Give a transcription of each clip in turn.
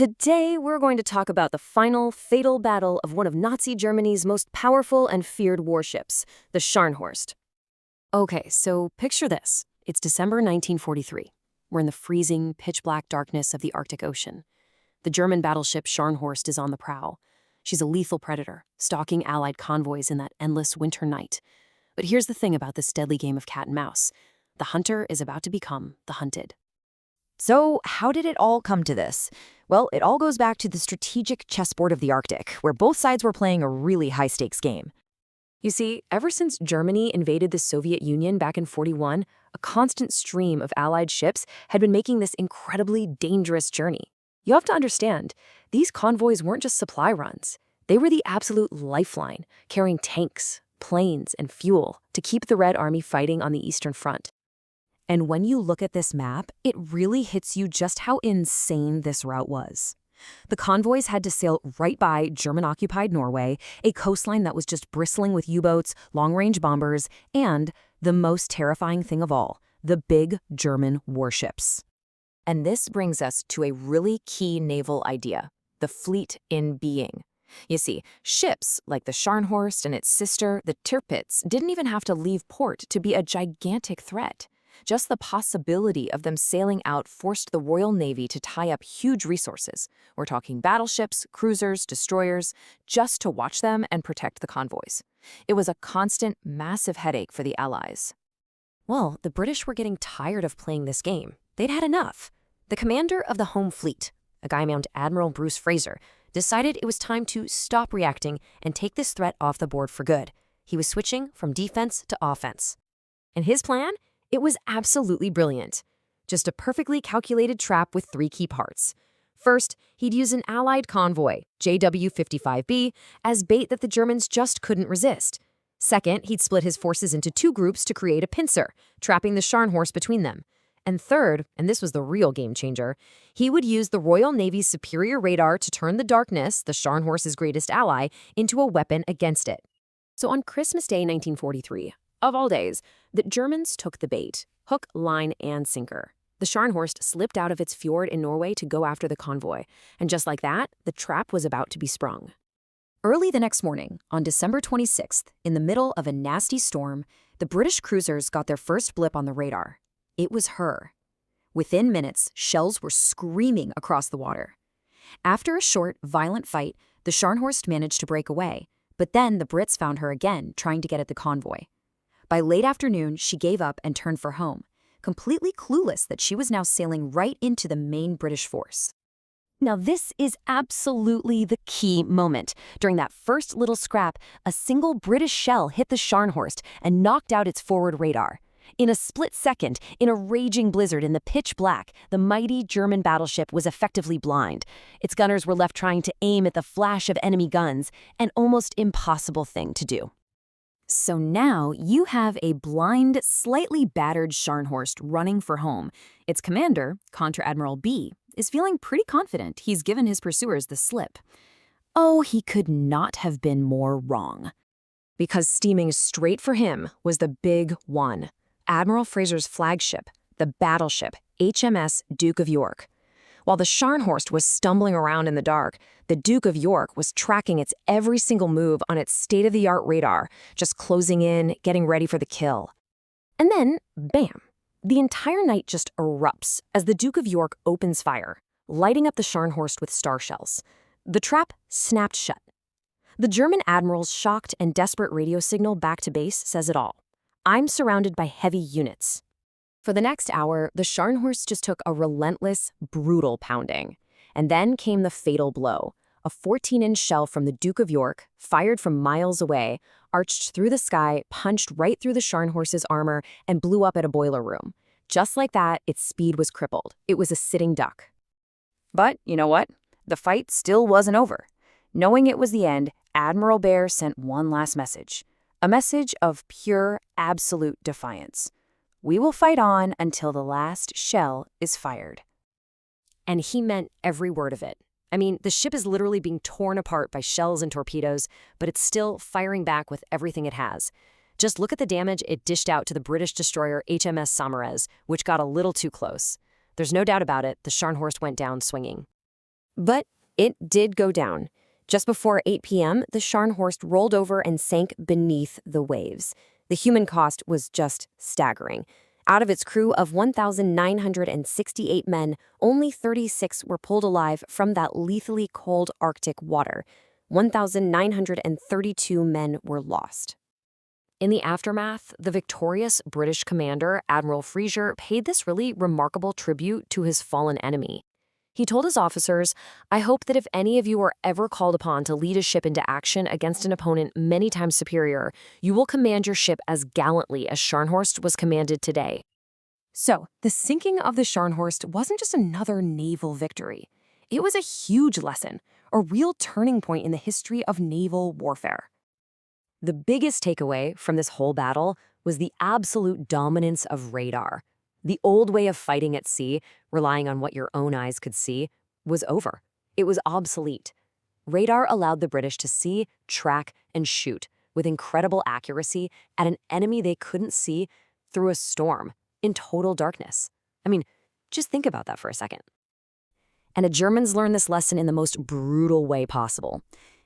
Today, we're going to talk about the final, fatal battle of one of Nazi Germany's most powerful and feared warships, the Scharnhorst. Okay, so picture this. It's December 1943. We're in the freezing, pitch-black darkness of the Arctic Ocean. The German battleship Scharnhorst is on the prowl. She's a lethal predator, stalking Allied convoys in that endless winter night. But here's the thing about this deadly game of cat and mouse. The hunter is about to become the hunted. So how did it all come to this? Well, it all goes back to the strategic chessboard of the Arctic, where both sides were playing a really high-stakes game. You see, ever since Germany invaded the Soviet Union back in '41, a constant stream of Allied ships had been making this incredibly dangerous journey. You have to understand, these convoys weren't just supply runs. They were the absolute lifeline, carrying tanks, planes, and fuel to keep the Red Army fighting on the Eastern Front. And when you look at this map, it really hits you just how insane this route was. The convoys had to sail right by German-occupied Norway, a coastline that was just bristling with U-boats, long-range bombers, and, the most terrifying thing of all, the big German warships. And this brings us to a really key naval idea, the fleet in being. You see, ships like the Scharnhorst and its sister, the Tirpitz, didn't even have to leave port to be a gigantic threat. Just the possibility of them sailing out forced the Royal Navy to tie up huge resources. We're talking battleships, cruisers, destroyers, just to watch them and protect the convoys. It was a constant, massive headache for the Allies. Well, the British were getting tired of playing this game. They'd had enough. The commander of the home fleet, a guy named Admiral Bruce Fraser, decided it was time to stop reacting and take this threat off the board for good. He was switching from defense to offense. And his plan? It was absolutely brilliant. Just a perfectly calculated trap with three key parts. First, he'd use an Allied convoy, JW-55B, as bait that the Germans just couldn't resist. Second, he'd split his forces into two groups to create a pincer, trapping the Scharnhorst between them. And third, and this was the real game changer, he would use the Royal Navy's superior radar to turn the darkness, the Scharnhorst's greatest ally, into a weapon against it. So on Christmas Day 1943, of all days, the Germans took the bait, hook, line, and sinker. The Scharnhorst slipped out of its fjord in Norway to go after the convoy, and just like that, the trap was about to be sprung. Early the next morning, on December 26th, in the middle of a nasty storm, the British cruisers got their first blip on the radar. It was her. Within minutes, shells were screaming across the water. After a short, violent fight, the Scharnhorst managed to break away, but then the Brits found her again, trying to get at the convoy. By late afternoon, she gave up and turned for home, completely clueless that she was now sailing right into the main British force. Now this is absolutely the key moment. During that first little scrap, a single British shell hit the Scharnhorst and knocked out its forward radar. In a split second, in a raging blizzard in the pitch black, the mighty German battleship was effectively blind. Its gunners were left trying to aim at the flash of enemy guns, an almost impossible thing to do. So now you have a blind, slightly battered Scharnhorst running for home. Its commander, Contra-Admiral B, is feeling pretty confident he's given his pursuers the slip. Oh, he could not have been more wrong. Because steaming straight for him was the big one. Admiral Fraser's flagship, the battleship HMS Duke of York. While the Scharnhorst was stumbling around in the dark, the Duke of York was tracking its every single move on its state-of-the-art radar, just closing in, getting ready for the kill. And then, bam, the entire night just erupts as the Duke of York opens fire, lighting up the Scharnhorst with star shells. The trap snapped shut. The German admiral's shocked and desperate radio signal back to base says it all. I'm surrounded by heavy units. For the next hour, the Scharnhorst just took a relentless, brutal pounding. And then came the fatal blow. A 14-inch shell from the Duke of York, fired from miles away, arched through the sky, punched right through the Scharnhorst's armor, and blew up at a boiler room. Just like that, its speed was crippled. It was a sitting duck. But you know what? The fight still wasn't over. Knowing it was the end, Admiral Bear sent one last message. A message of pure, absolute defiance. We will fight on until the last shell is fired. And he meant every word of it. I mean, the ship is literally being torn apart by shells and torpedoes, but it's still firing back with everything it has. Just look at the damage it dished out to the British destroyer HMS Saumarez, which got a little too close. There's no doubt about it, the Scharnhorst went down swinging. But it did go down. Just before 8 p.m., the Scharnhorst rolled over and sank beneath the waves. The human cost was just staggering. Out of its crew of 1,968 men, only 36 were pulled alive from that lethally cold Arctic water. 1,932 men were lost. In the aftermath, the victorious British commander, Admiral Fraser, paid this really remarkable tribute to his fallen enemy. He told his officers, "I hope that if any of you are ever called upon to lead a ship into action against an opponent many times superior, you will command your ship as gallantly as Scharnhorst was commanded today." So, the sinking of the Scharnhorst wasn't just another naval victory. It was a huge lesson, a real turning point in the history of naval warfare. The biggest takeaway from this whole battle was the absolute dominance of radar. The old way of fighting at sea, relying on what your own eyes could see, was over. It was obsolete. Radar allowed the British to see, track, and shoot with incredible accuracy at an enemy they couldn't see through a storm, in total darkness. I mean, just think about that for a second. And the Germans learned this lesson in the most brutal way possible.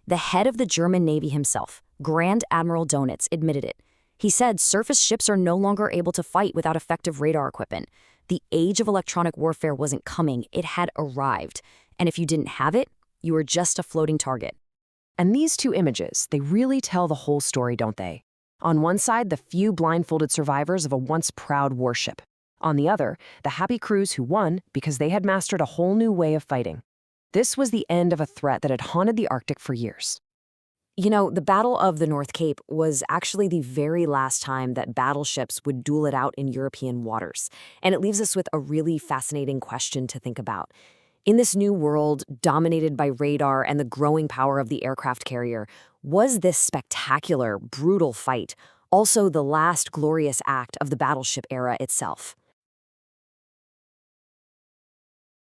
The head of the German Navy himself, Grand Admiral Donitz, admitted it. He said surface ships are no longer able to fight without effective radar equipment. The age of electronic warfare wasn't coming, it had arrived. And if you didn't have it, you were just a floating target. And these two images, they really tell the whole story, don't they? On one side, the few blindfolded survivors of a once proud warship. On the other, the happy crews who won because they had mastered a whole new way of fighting. This was the end of a threat that had haunted the Arctic for years. You know, the Battle of the North Cape was actually the very last time that battleships would duel it out in European waters. And it leaves us with a really fascinating question to think about. In this new world, dominated by radar and the growing power of the aircraft carrier, was this spectacular, brutal fight also the last glorious act of the battleship era itself?